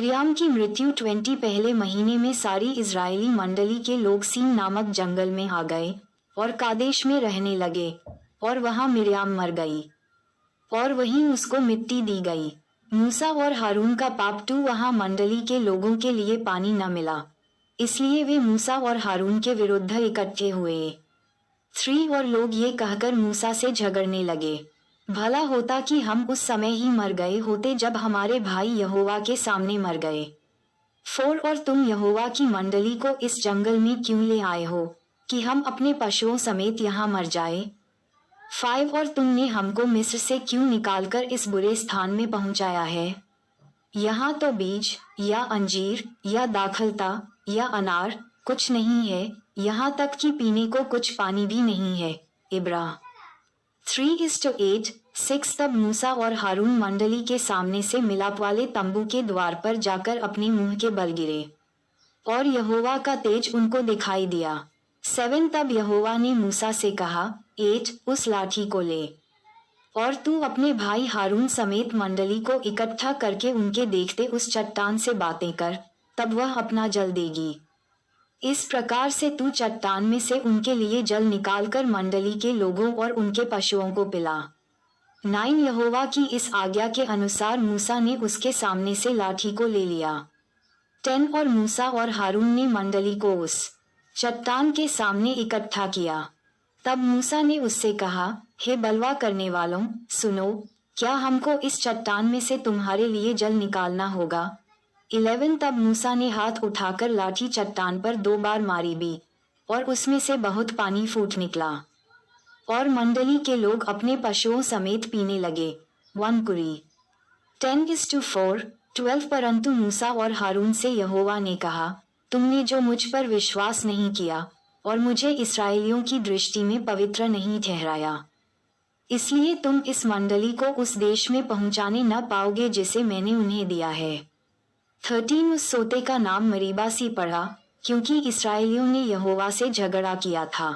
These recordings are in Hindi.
मिर्याम की मृत्यु 20 पहले महीने में सारी इजरायली मंडली के लोग सीन नामक जंगल में आ गए और कादेश में रहने लगे और वहां मिर्याम मर गई और वहीं उसको मिट्टी दी गई। मूसा और हारून का पाप टू वहां मंडली के लोगों के लिए पानी न मिला, इसलिए वे मूसा और हारून के विरुद्ध इकट्ठे हुए। 3 और लोग ये कहकर मूसा से झगड़ने लगे, भला होता कि हम उस समय ही मर गए होते जब हमारे भाई यहोवा के सामने मर गए। 4 और तुम यहोवा की मंडली को इस जंगल में क्यों ले आए हो कि हम अपने पशुओं समेत यहाँ मर जाए। 5 और तुमने हमको मिस्र से क्यों निकालकर इस बुरे स्थान में पहुंचाया है। यहाँ तो बीज या अंजीर या दाखलता या अनार कुछ नहीं है, यहाँ तक कि पीने को कुछ पानी भी नहीं है। इब्रा 3:8, 6 तब मूसा और हारून मंडली के सामने से मिलाप वाले तंबू के द्वार पर जाकर अपने मुंह के बल गिरे और यहोवा का तेज उनको दिखाई दिया। 7 तब यहोवा ने मूसा से कहा, 8 उस लाठी को ले और तू अपने भाई हारून समेत मंडली को इकट्ठा करके उनके देखते उस चट्टान से बातें कर, तब वह अपना जल देगी। इस प्रकार से तू चट्टान में से उनके लिए जल निकालकर मंडली के लोगों और उनके पशुओं को पिला। 9 यहोवा की इस आज्ञा के अनुसार मूसा ने उसके सामने से लाठी को ले लिया। 10 और मूसा और हारून ने मंडली को उस चट्टान के सामने इकट्ठा किया। तब मूसा ने उससे कहा, हे बलवा करने वालों, सुनो, क्या हमको इस चट्टान में से तुम्हारे लिए जल निकालना होगा। 11 तब मूसा ने हाथ उठाकर लाठी चट्टान पर 2 बार मारी भी और उसमें से बहुत पानी फूट निकला और मंडली के लोग अपने पशुओं समेत पीने लगे। 1 कुरी 10:4, 12 परंतु मूसा और हारून से यहोवा ने कहा, तुमने जो मुझ पर विश्वास नहीं किया और मुझे इस्राएलियों की दृष्टि में पवित्र नहीं ठहराया, इसलिए तुम इस मंडली को उस देश में पहुंचाने न पाओगे जिसे मैंने उन्हें दिया है। 13 उस सोते का नाम मरीबा सी पड़ा, क्योंकि इस्राएलियों ने यहोवा से झगड़ा किया था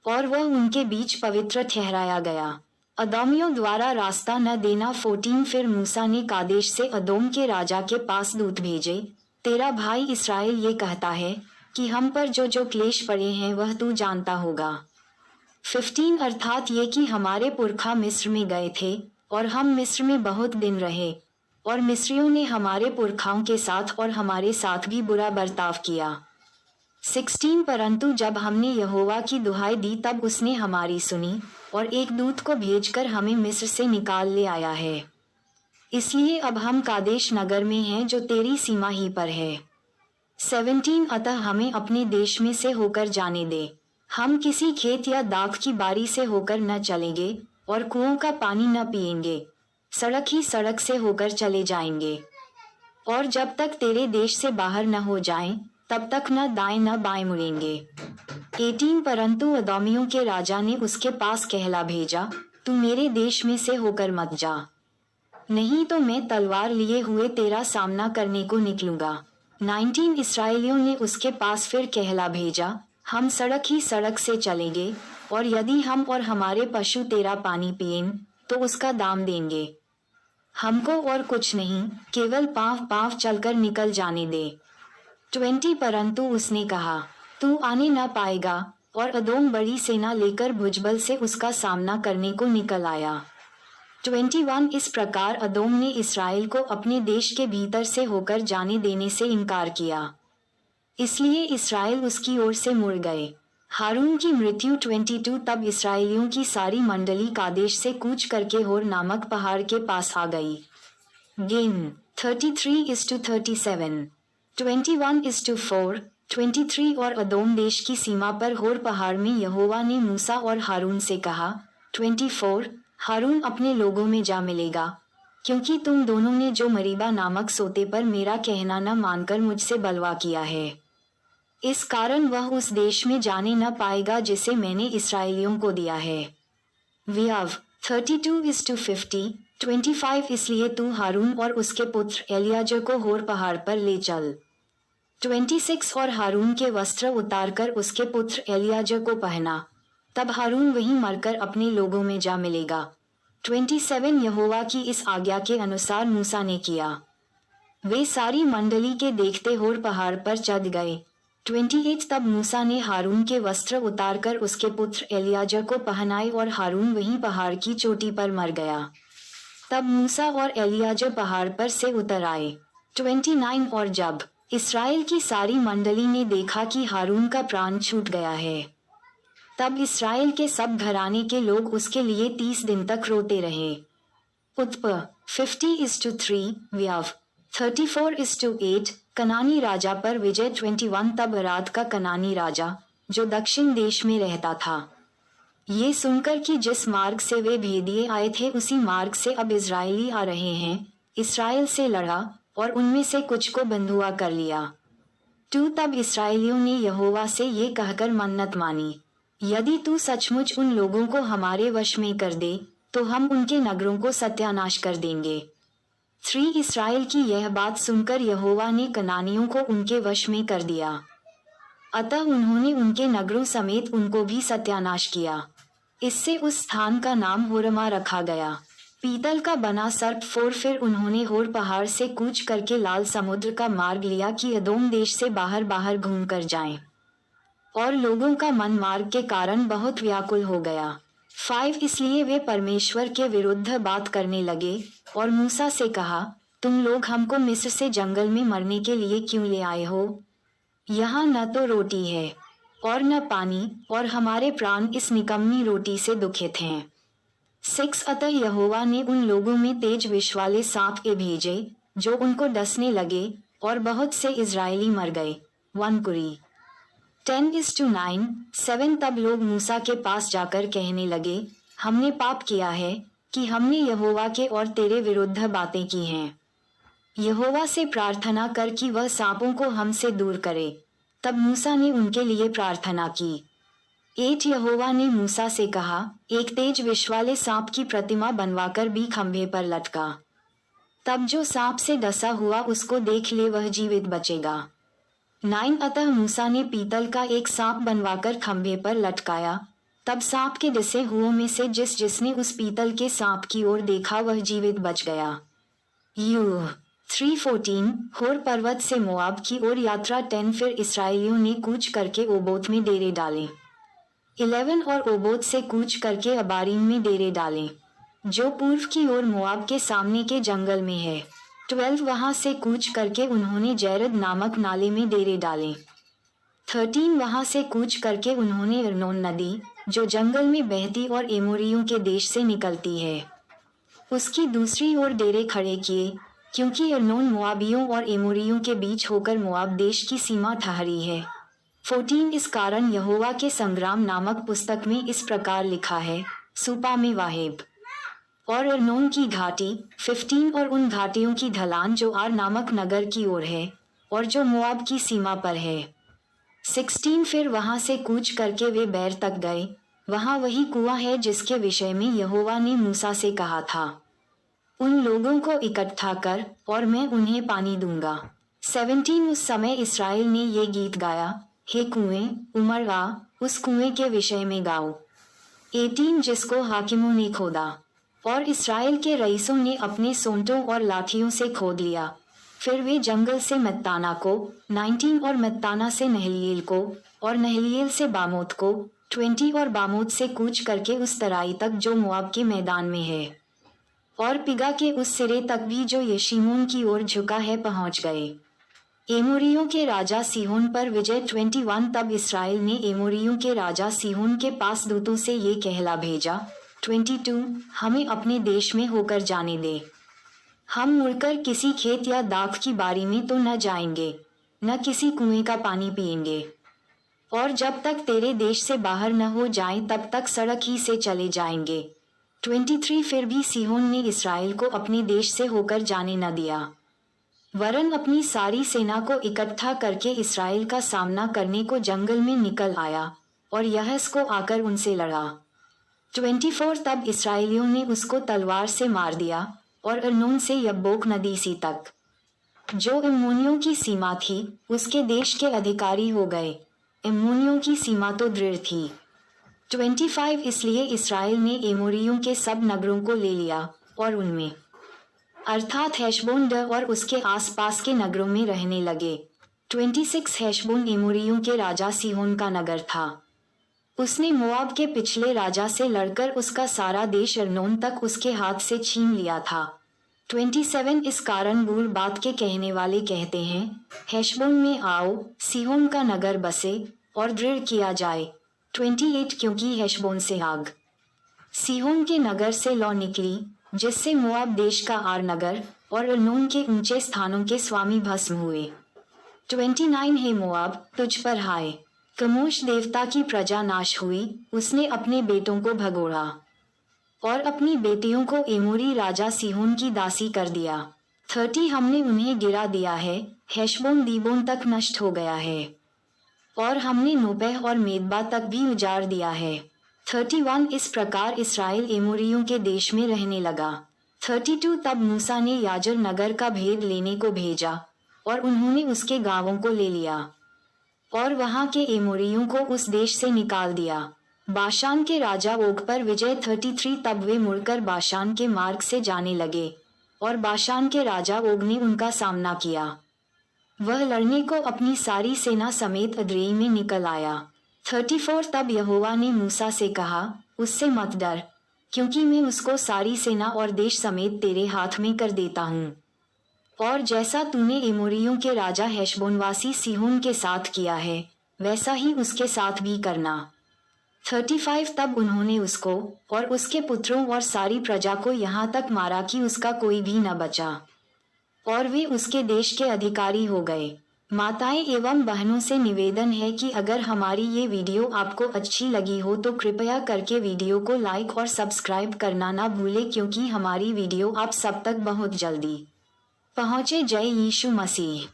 और वह उनके बीच पवित्र ठहराया गया। अदोमियों द्वारा रास्ता न देना। 14 फिर मूसा ने कादेश से अदोम के राजा के पास दूत भेजे, तेरा भाई इसराइल ये कहता है कि हम पर जो जो क्लेश पड़े हैं वह तू जानता होगा। 15 अर्थात ये कि हमारे पुरखा मिस्र में गए थे और हम मिस्र में बहुत दिन रहे और मिस्रियों ने हमारे पुरखाओं के साथ और हमारे साथ भी बुरा बर्ताव किया। 16 परंतु जब हमने यहोवा की दुहाई दी तब उसने हमारी सुनी और एक दूत को भेजकर हमें मिस्र से निकाल ले आया है। इसलिए अब हम कादेश नगर में हैं जो तेरी सीमा ही पर है। 17 अतः हमें अपने देश में से होकर जाने दे, हम किसी खेत या दाख की बारी से होकर न चलेंगे और कुओं का पानी न पिएंगे, सड़क ही सड़क से होकर चले जाएंगे और जब तक तेरे देश से बाहर न हो जाएं, तब तक न दाएं न बाएं मुड़ेंगे। 18 परंतु अदोमियों के राजा ने उसके पास कहला भेजा, तू मेरे देश में से होकर मत जा, नहीं तो मैं तलवार लिए हुए तेरा सामना करने को निकलूंगा। 19 इस्राएलियों ने उसके पास फिर कहला भेजा, हम सड़क ही सड़क से चलेंगे और यदि हम और हमारे पशु तेरा पानी पिएं तो उसका दाम देंगे, हमको और कुछ नहीं, केवल पाँव पाँव चलकर निकल जाने दे। 20 परंतु उसने कहा, तू आने न पाएगा और अदोम बड़ी सेना लेकर भुजबल से उसका सामना करने को निकल आया। 21 इस प्रकार अदोम ने इसराइल को अपने देश के भीतर से होकर जाने देने से इनकार किया, इसलिए इसराइल उसकी ओर से मुड़ गए। हारून की मृत्यु 22 तब इसराइलियों की सारी मंडली कादेश से कूच करके होर नामक पहाड़ के पास आ गई। गेन 33:37, 21:4, 23 और अदोम देश की सीमा पर होर पहाड़ में यहोवा ने मूसा और हारून से कहा। 24 हारून अपने लोगों में जा मिलेगा, क्योंकि तुम दोनों ने जो मरीबा नामक सोते पर मेरा कहना न मानकर मुझसे बलवा किया है, इस कारण वह उस देश में जाने न पाएगा जिसे मैंने इसराइलियों को दिया है। व्यव 32:50, 25 इसलिए तू हारून और उसके पुत्र एलियाजर को होर पहाड़ पर ले चल। 26 और हारून के वस्त्र उतारकर उसके पुत्र एलियाजर को पहना, तब हारून वहीं मरकर अपने लोगों में जा मिलेगा। 27 यहोवा की इस आज्ञा के अनुसार मूसा ने किया। वे सारी मंडली के देखते होर पहाड़ पर चढ़ गए। 28 तब मूसा ने हारून के वस्त्र उतारकर उसके पुत्र एलियाजर को पहनाए और हारून वहीं पहाड़ की चोटी पर मर गया। तब मूसा और एलियाजर पहाड़ पर से उतर आए। 29 और जब इस्राएल की सारी मंडली ने देखा कि हारून का प्राण छूट गया है, तब इस्राएल के सब घराने के लोग उसके लिए 30 दिन तक रोते रहे। उत्प 50:3, व्यव 34:8, कनानी राजा पर विजय 21 तब अराद का कनानी राजा, जो दक्षिण देश में रहता था, ये सुनकर कि जिस मार्ग से वे भेदिए आए थे उसी मार्ग से अब इजरायली आ रहे हैं, इस्राएल से लड़ा और उनमें से कुछ को बंधुआ कर लिया। 2 तब इस्राएलियों ने यहोवा से ये कहकर मन्नत मानी, यदि तू सचमुच उन लोगों को हमारे वश में कर दे तो हम उनके नगरों को सत्यानाश कर देंगे। 3 इस्राएल की यह बात सुनकर यहोवा ने कनानियों को उनके वश में कर दिया, अतः उन्होंने उनके नगरों समेत उनको भी सत्यानाश किया। इससे उस स्थान का नाम होरमा रखा गया। पीतल का बना सर्प फोर। फिर उन्होंने होर पहाड़ से कूच करके लाल समुद्र का मार्ग लिया कि अदोम देश से बाहर बाहर घूम कर जाएं। और लोगों का मन मार्ग के कारण बहुत व्याकुल हो गया। 5 इसलिए वे परमेश्वर के विरुद्ध बात करने लगे और मूसा से कहा, तुम लोग हमको मिस्र से जंगल में मरने के लिए क्यों ले आए हो? यहाँ न तो रोटी है और न पानी, और हमारे प्राण इस निकम्मी रोटी से दुखित हैं। 6 अतः यहोवा ने उन लोगों में तेज विष वाले सांप भेजे जो उनको डसने लगे और बहुत से इजरायली मर गए। 1 कुरी 10:9, 7 तब लोग मूसा के पास जाकर कहने लगे, हमने पाप किया है कि हमने यहोवा के और तेरे विरुद्ध बातें की हैं। यहोवा से प्रार्थना कर कि वह सांपों को हमसे दूर करे। तब मूसा ने उनके लिए प्रार्थना की। 8 यहोवा ने मूसा से कहा, एक तेज विष वाले सांप की प्रतिमा बनवाकर भी खंभे पर लटका। तब जो सांप से डसा हुआ उसको देख ले वह जीवित बचेगा। 9 अतः मूसा ने पीतल का एक सांप बनवाकर खंभे पर लटकाया। तब सांप के डसे हुओं में से जिसने उस पीतल के सांप की ओर देखा वह जीवित बच गया। 3:14 होर पर्वत से मोआब की ओर यात्रा। 10 फिर इस्राएलियों ने कूच करके ओबोत में डेरे डाले। 11 और ओबोत से कूच करके अबारीम में डेरे डाले, जो पूर्व की ओर मोआब के सामने के जंगल में है। 12 वहां से कूच करके उन्होंने जैरद नामक नाले में डेरे डाले। 13 वहां से कूच करके उन्होंने अर्नोन नदी, जो जंगल में बहती और एमोरियों के देश से निकलती है, उसकी दूसरी ओर डेरे खड़े किए, क्योंकि अर्नोन मोआबियों और एमोरियों के बीच होकर मोआब देश की सीमा ठहरी है। 14 इस कारण यहोवा के संग्राम नामक पुस्तक में इस प्रकार लिखा है, सूपा में वाहेब और अर्नोन की घाटी। 15 और उन घाटियों की ढलान जो आर नामक नगर की ओर है और जो मोआब की सीमा पर है। 16 फिर वहां से कूच करके वे बैर तक गए, वहां वही कुआं है जिसके विषय में यहोवा ने मूसा से कहा था, उन लोगों को इकट्ठा कर और मैं उन्हें पानी दूंगा। 17 उस समय इस्राएल ने ये गीत गाया, हे कुएं उमड़ आ, उस कुएं के विषय में गाओ। 18 जिसको हाकिमों ने खोदा और इस्राएल के रईसों ने अपने सोंटों और लाठियों से खोद लिया। फिर वे जंगल से मत्ताना को, 19 और मत्ताना से नहलिएल को, और नहलिएल से बामोत को, 20 और बामोत से कूच करके उस तराई तक जो मोआब के मैदान में है, और पिगा के उस सिरे तक भी जो यशीमोन की ओर झुका है पहुंच गए। एमोरियों के राजा सीहोन पर विजय। 21 तब इस्राएल ने एमोरियों के राजा सीहोन के पास दूतों से ये कहला भेजा, 22 हमें अपने देश में होकर जाने दे, हम मुड़कर किसी खेत या दाख की बारी में तो न जाएंगे, न किसी कुएं का पानी पिएंगे, और जब तक तेरे देश से बाहर न हो जाएं तब तक सड़क ही से चले जाएंगे। 23 फिर भी सीहोन ने इस्राएल को अपने देश से होकर जाने न दिया, वरन अपनी सारी सेना को इकट्ठा करके इस्राएल का सामना करने को जंगल में निकल आया और यहस को आकर उनसे लड़ा। 24 तब इस्राएलियों ने उसको तलवार से मार दिया और अर्नोन से यब्बोक नदी सी तक, जो अम्मोनियों की सीमा थी, उसके देश के अधिकारी हो गए। अम्मोनियों की सीमा तो दृढ़ थी। 25 इसलिए इस्राएल ने एमोरियों के सब नगरों को ले लिया और उनमें अर्थात हेशबोन और उसके आसपास के नगरों में रहने लगे। 26 हेशबोन एमोरियों के राजा सीहोन का नगर था। उसने मोआब के पिछले राजा से लड़कर उसका सारा देश अर्नोन तक उसके हाथ से छीन लिया था। 27 इस कारण बूढ़ बात के कहने वाले कहते हैं, हेशबोन में आओ, सीहोन का नगर बसे और दृढ़ किया जाए। 28 क्योंकि हेशबोन से आग सीहोन के नगर से लौ निकली, जिससे मोआब देश का आर नगर और अर्नोन के ऊंचे स्थानों के स्वामी भस्म हुए। 29 हे मोआब, तुझ पर हाय, कमोश देवता की प्रजा नाश हुई, उसने अपने बेटों को भगोड़ा और अपनी बेटियों को एमोरी राजा सीहोन की दासी कर दिया। 30 हमने उन्हें गिरा दिया है, हेशबोन दीबोन तक नष्ट हो गया है और हमने नोबह और मेदबा तक भी उजाड़ दिया है। 31 इस प्रकार इसराइल एमोरियों के देश में रहने लगा। 32 तब मूसा ने याजर नगर का भेद लेने को भेजा और उन्होंने उसके गांवों को ले लिया और वहां के एमोरियों को उस देश से निकाल दिया। बाशान के राजा ओग पर विजय। 33 तब वे मुड़कर बाशान के मार्ग से जाने लगे और बाशान के राजा ओग ने उनका सामना किया। वह लड़ने को अपनी सारी सेना समेत अद्रेई में निकल आया। 34 तब यहोवा ने मूसा से कहा, उससे मत डर, क्योंकि मैं उसको सारी सेना और देश समेत तेरे हाथ में कर देता हूँ। और जैसा तूने एमोरियों के राजा हेशबोनवासी सीहोन के साथ किया है, वैसा ही उसके साथ भी करना। 35 तब उन्होंने उसको और उसके पुत्रों और सारी प्रजा को यहाँ तक मारा कि उसका कोई भी न बचा और वे उसके देश के अधिकारी हो गए। माताएं एवं बहनों से निवेदन है कि अगर हमारी ये वीडियो आपको अच्छी लगी हो तो कृपया करके वीडियो को लाइक और सब्सक्राइब करना ना भूलें, क्योंकि हमारी वीडियो आप सब तक बहुत जल्दी पहुँचे। जय यीशु मसीह।